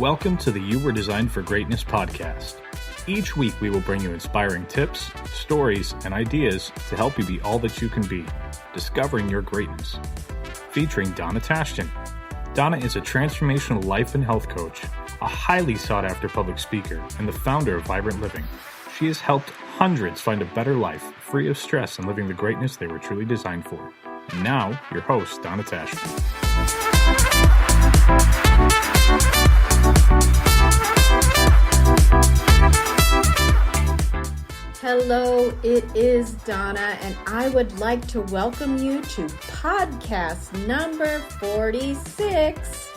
Welcome to the You Were Designed for Greatness podcast. Each week we will bring you inspiring tips, stories, and ideas to help you be all that you can be, discovering your greatness. Featuring Donna Tashton. Donna is a transformational life and health coach, a highly sought-after public speaker, and the founder of Vibrant Living. She has helped hundreds find a better life, free of stress and living the greatness they were truly designed for. And now, your host, Donna Tashton. Hello, it is Donna, and I would like to welcome you to podcast number 46.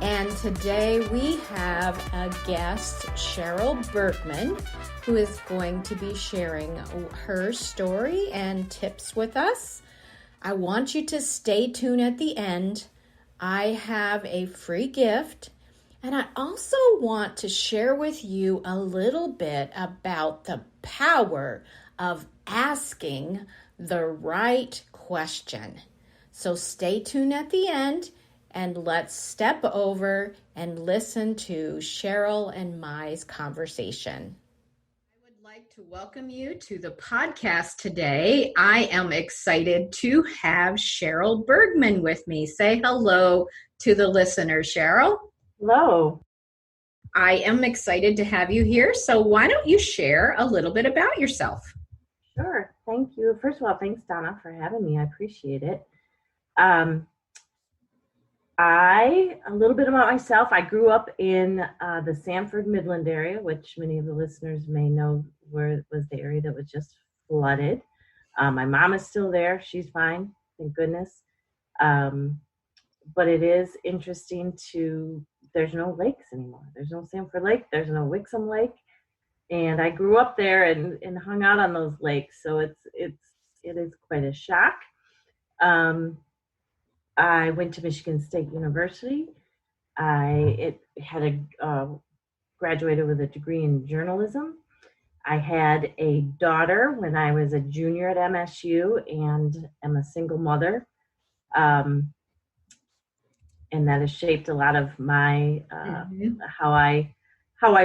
And today we have a guest, Cheryl Bergman, who is going to be sharing her story and tips with us. I want you to stay tuned at the end. I have a free gift. And I also want to share with you a little bit about the power of asking the right question. So stay tuned at the end and let's step over and listen to Cheryl and my conversation. I would like to welcome you to the podcast today. I am excited to have Cheryl Bergman with me. Say hello to the listener, Cheryl. Hello. I am excited to have you here. So why don't you share a little bit about yourself? Sure. Thank you. First of all, thanks, Donna, for having me. I appreciate it. A little bit about myself. I grew up in the Sanford Midland area, which many of the listeners may know where was the area that was just flooded. My mom is still there. She's fine. Thank goodness. But it is interesting there's no lakes anymore. There's no Sanford Lake. There's no Wixom Lake. And I grew up there and hung out on those lakes. So it is quite a shock. I went to Michigan State University. I graduated with a degree in journalism. I had a daughter when I was a junior at MSU and am a single mother. And that has shaped a lot of my how I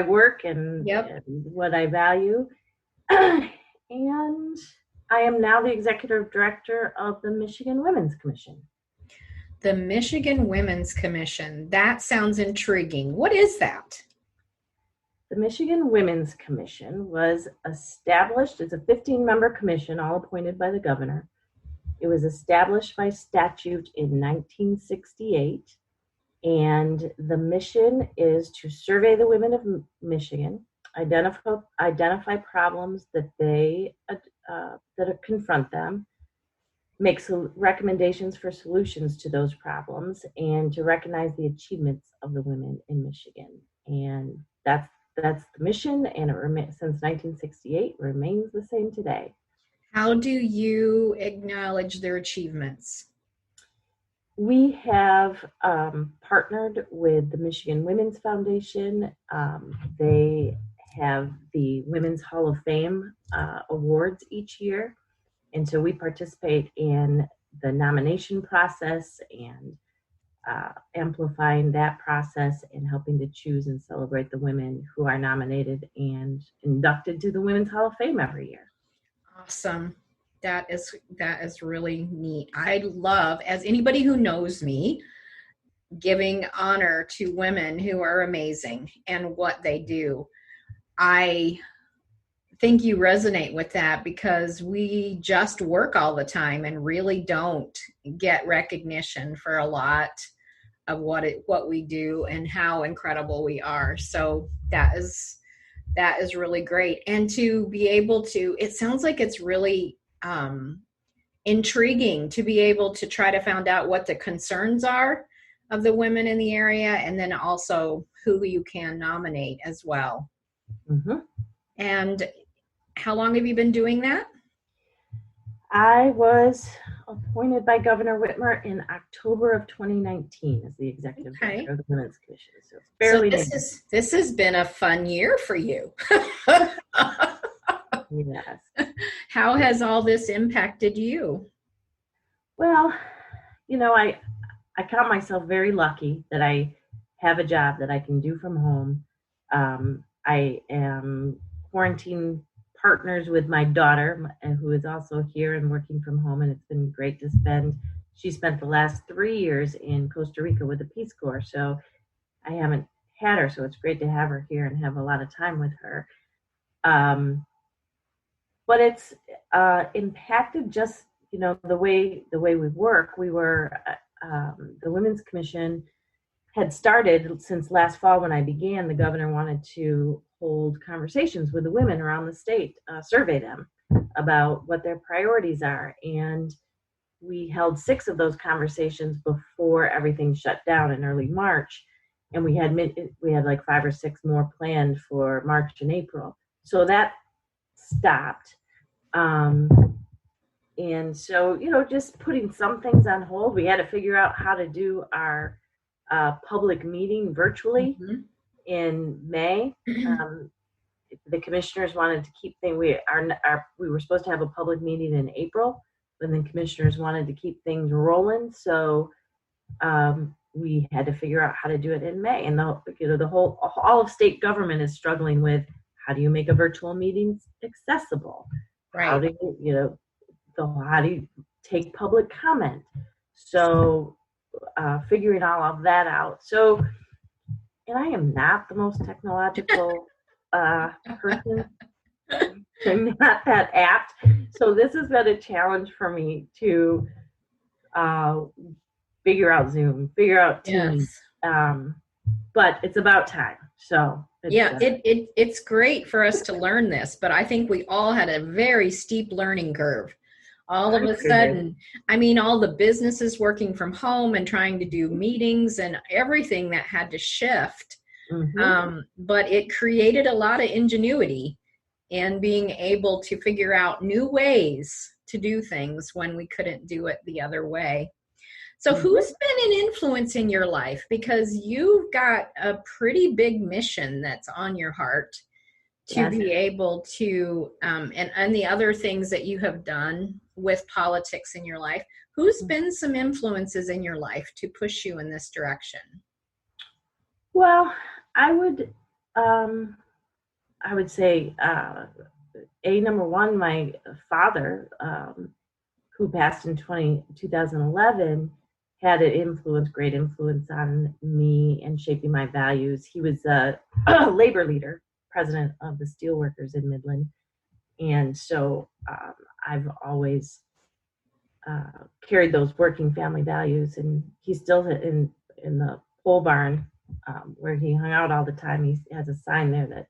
work and what I value. And I am now the executive director of the Michigan Women's Commission. The Michigan Women's Commission. That sounds intriguing. What is that? The Michigan Women's Commission was established. It's a 15-member commission, all appointed by the governor. It was established by statute in 1968, and the mission is to survey the women of Michigan, identify problems that confront them, make recommendations for solutions to those problems, and to recognize the achievements of the women in Michigan. And that's the mission, and since 1968 remains the same today. How do you acknowledge their achievements? We have partnered with the Michigan Women's Foundation. They have the Women's Hall of Fame awards each year. And so we participate in the nomination process and amplifying that process and helping to choose and celebrate the women who are nominated and inducted to the Women's Hall of Fame every year. Awesome. That is really neat. I love, as anybody who knows me, giving honor to women who are amazing and what they do. I think you resonate with that because we just work all the time and really don't get recognition for a lot of what we do and how incredible we are. So that is really great. And to be able to, it sounds like it's really intriguing to be able to try to find out what the concerns are of the women in the area, and then also who you can nominate as well. Mm-hmm. And how long have you been doing that? I was appointed by Governor Whitmer in October of 2019 as the executive director of the Women's Commission. So it's fairly new. This has been a fun year for you. Yes. How has all this impacted you? Well, I count myself very lucky that I have a job that I can do from home. I am quarantine partners with my daughter, who is also here and working from home, and it's been great to spend. She spent the last 3 years in Costa Rica with the Peace Corps, so I haven't had her, so it's great to have her here and have a lot of time with her. But it's impacted just the way we work. We were the Women's Commission had started since last fall when I began. The governor wanted to hold conversations with the women around the state, survey them about what their priorities are, and we held 6 of those conversations before everything shut down in early March, and we had like 5 or 6 more planned for March and April. So that stopped. And so, just putting some things on hold. We had to figure out how to do our public meeting virtually in May. The commissioners wanted to keep things. We were supposed to have a public meeting in April, but then commissioners wanted to keep things rolling. So we had to figure out how to do it in May. And all of state government is struggling with, how do you make a virtual meeting accessible? Right. How do you take public comment? So figuring all of that out. So, and I am not the most technological person. I'm not that apt. So this has been a challenge for me to figure out Zoom, figure out Teams. Yes. But it's about time. So it's great for us to learn this, but I think we all had a very steep learning curve. All of a sudden, all the businesses working from home and trying to do meetings and everything that had to shift. But it created a lot of ingenuity and being able to figure out new ways to do things when we couldn't do it the other way. So who's been an influence in your life? Because you've got a pretty big mission that's on your heart to be able to, and the other things that you have done with politics in your life. Who's been some influences in your life to push you in this direction? Well, I would say, number one, my father, who passed in 2011, had an great influence on me and shaping my values. He was a labor leader, president of the Steelworkers in Midland. And so I've always carried those working family values. And he's still in the pole barn where he hung out all the time. He has a sign there that,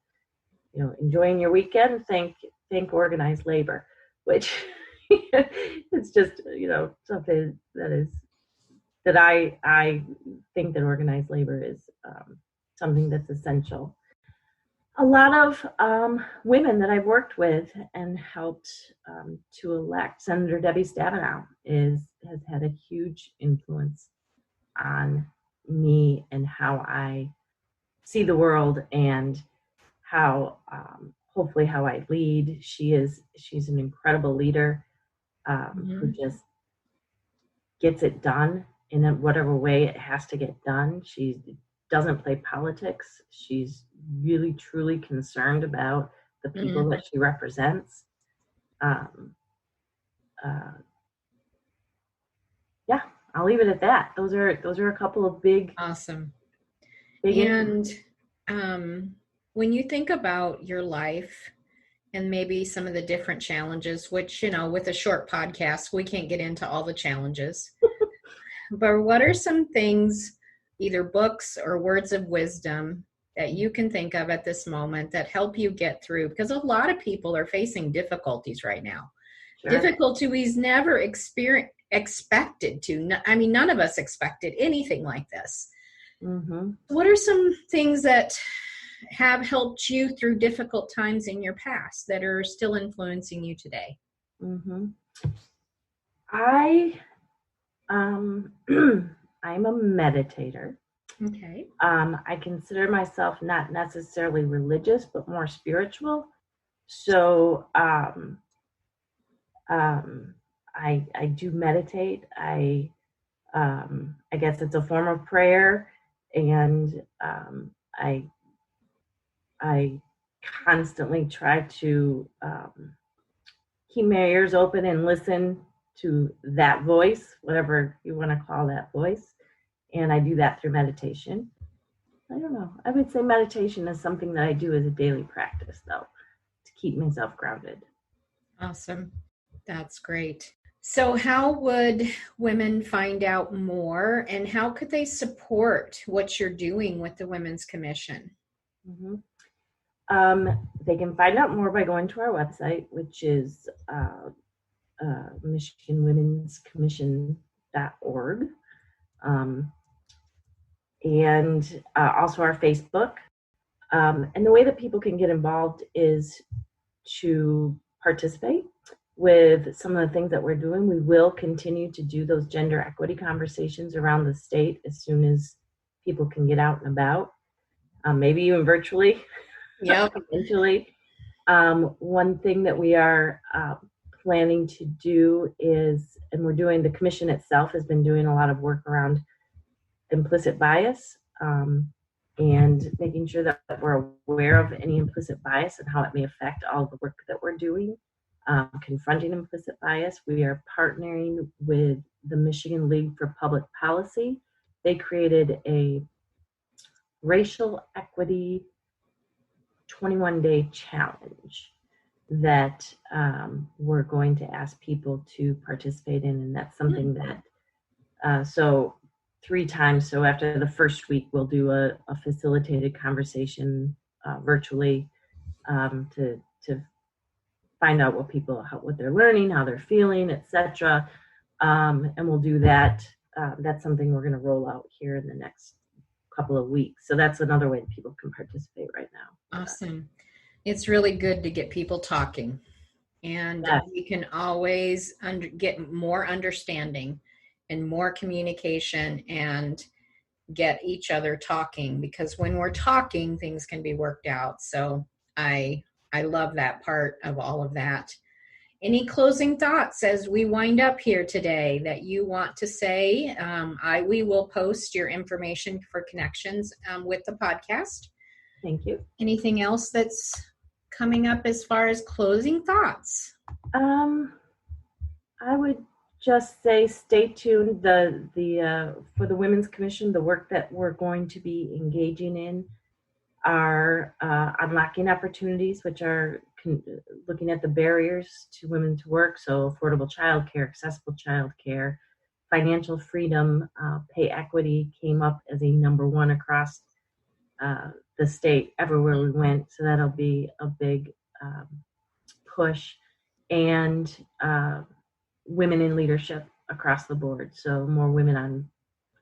enjoying your weekend, thank organized labor, which it's just, something that I think that organized labor is something that's essential. A lot of women that I've worked with and helped to elect, Senator Debbie Stabenow has had a huge influence on me and how I see the world and how hopefully how I lead. She's an incredible leader who just gets it done in whatever way it has to get done. She doesn't play politics. She's really, truly concerned about the people that she represents. I'll leave it at that. Those are a couple of big. Awesome. And when you think about your life and maybe some of the different challenges, which, with a short podcast, we can't get into all the challenges, but what are some things, either books or words of wisdom, that you can think of at this moment that help you get through? Because a lot of people are facing difficulties right now. Sure. Difficulties never expected to. None of us expected anything like this. What are some things that have helped you through difficult times in your past that are still influencing you today? I'm a meditator. Okay. I consider myself not necessarily religious, but more spiritual. So I do meditate. I guess it's a form of prayer. And I constantly try to keep my ears open and listen to that voice, whatever you want to call that voice. And I do that through meditation. I don't know. I would say meditation is something that I do as a daily practice, though, to keep myself grounded. Awesome. That's great. So how would women find out more, and how could they support what you're doing with the Women's Commission? Mm-hmm. They can find out more by going to our website, which is MichiganWomen'sCommission.org, and also our Facebook. And the way that people can get involved is to participate with some of the things that we're doing. We will continue to do those gender equity conversations around the state as soon as people can get out and about, maybe even virtually. Yep. Eventually. One thing that we are planning to do is, and we're doing, the commission itself has been doing a lot of work around implicit bias, and making sure that we're aware of any implicit bias and how it may affect all the work that we're doing. Confronting implicit bias. We are partnering with the Michigan League for Public Policy. They created a racial equity 21-day challenge that we're going to ask people to participate in, and that's something that so 3 times. So after the first week, we'll do a facilitated conversation virtually to find out what they're learning, how they're feeling, etc. And we'll do that. That's something we're going to roll out here in the next couple of weeks. So that's another way that people can participate right now. Awesome. It's really good to get people talking, and we can always get more understanding and more communication and get each other talking, because when we're talking, things can be worked out. So I love that part of all of that. Any closing thoughts as we wind up here today that you want to say? We will post your information for connections with the podcast. Thank you. Anything else that's coming up as far as closing thoughts? I would just say stay tuned. For the Women's Commission, the work that we're going to be engaging in are unlocking opportunities, which are looking at the barriers to women to work. So affordable childcare, accessible childcare, financial freedom, pay equity came up as a number 1 across the state everywhere we went. So that'll be a big push. And women in leadership across the board. So more women on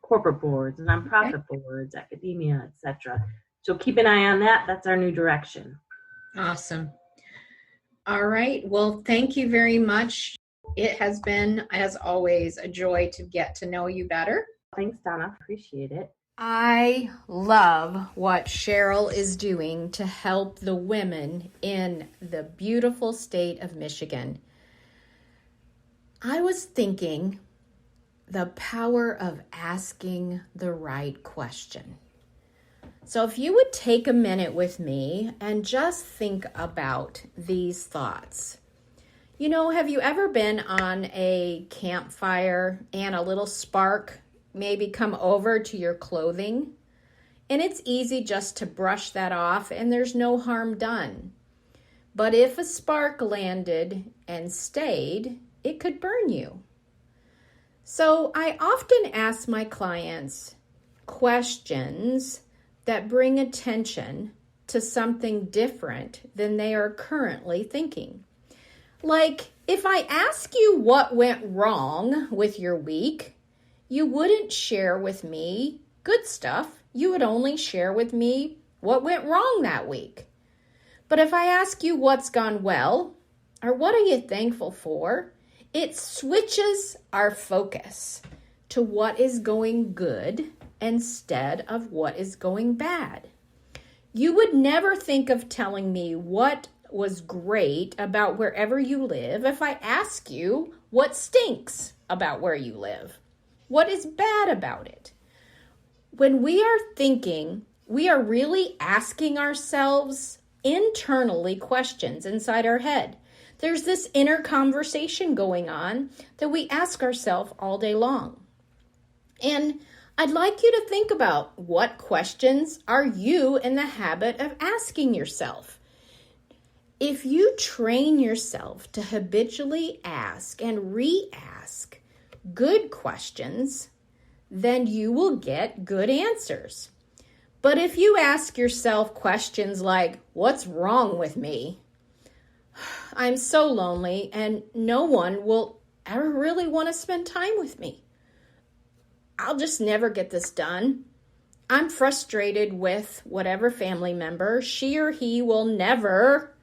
corporate boards, nonprofit boards, academia, etc. So keep an eye on that. That's our new direction. Awesome. All right. Well, thank you very much. It has been, as always, a joy to get to know you better. Thanks, Donna. Appreciate it. I love what Cheryl is doing to help the women in the beautiful state of Michigan. I was thinking the power of asking the right question. So if you would take a minute with me and just think about these thoughts. You know, have you ever been on a campfire and a little spark maybe come over to your clothing? And it's easy just to brush that off and there's no harm done. But if a spark landed and stayed, it could burn you. So I often ask my clients questions that bring attention to something different than they are currently thinking. Like, if I ask you what went wrong with your week, you wouldn't share with me good stuff. You would only share with me what went wrong that week. But if I ask you what's gone well, or what are you thankful for, it switches our focus to what is going good instead of what is going bad. You would never think of telling me what was great about wherever you live if I ask you what stinks about where you live. What is bad about it? When we are thinking, we are really asking ourselves internally questions inside our head. There's this inner conversation going on that we ask ourselves all day long. And I'd like you to think about, what questions are you in the habit of asking yourself? If you train yourself to habitually ask and re-ask good questions, then you will get good answers. But if you ask yourself questions like, what's wrong with me? I'm so lonely and no one will ever really want to spend time with me. I'll just never get this done. I'm frustrated with whatever family member, she or he will never.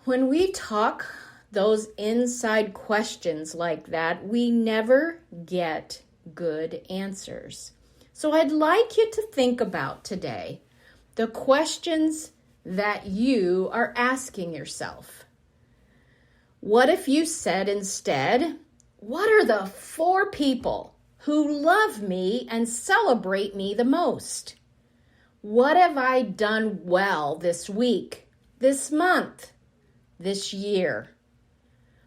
When we talk those inside questions like that, we never get good answers. So I'd like you to think about today the questions that you are asking yourself. What if you said instead, what are the 4 people who love me and celebrate me the most? What have I done well this week, this month, this year?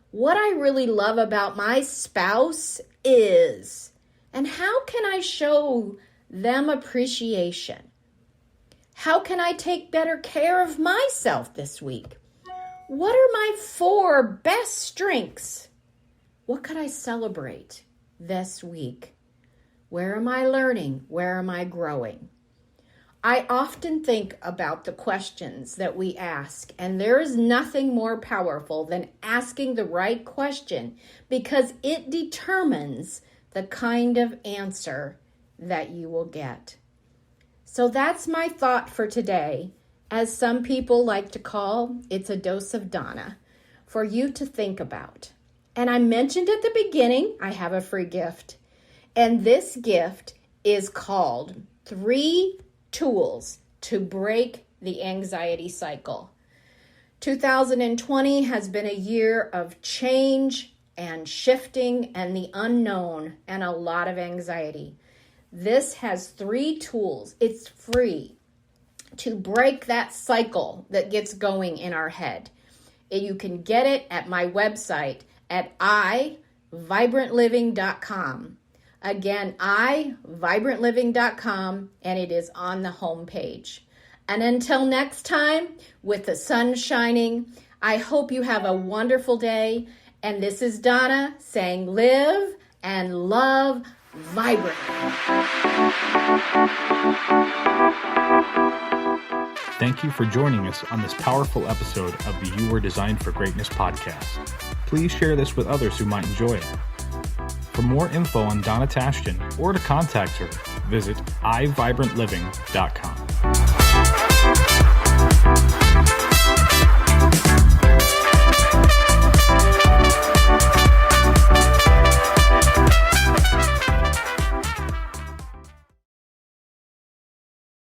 What I really love about my spouse is, and how can I show them appreciation? How can I take better care of myself this week? What are my 4 best strengths? What could I celebrate this week? Where am I learning? Where am I growing? I often think about the questions that we ask, and there is nothing more powerful than asking the right question, because it determines the kind of answer that you will get. So that's my thought for today. As some people like to call, it's a dose of Donna for you to think about. And I mentioned at the beginning, I have a free gift. And this gift is called 3 Tools to Break the Anxiety Cycle. 2020 has been a year of change and shifting and the unknown and a lot of anxiety. This has 3 tools. It's free to break that cycle that gets going in our head. You can get it at my website at iVibrantLiving.com. Again, iVibrantLiving.com, and it is on the homepage. And until next time, with the sun shining, I hope you have a wonderful day. And this is Donna saying, live and love vibrant. Thank you for joining us on this powerful episode of the You Were Designed for Greatness podcast. Please share this with others who might enjoy it. For more info on Donna Tashton or to contact her, visit iVibrantLiving.com.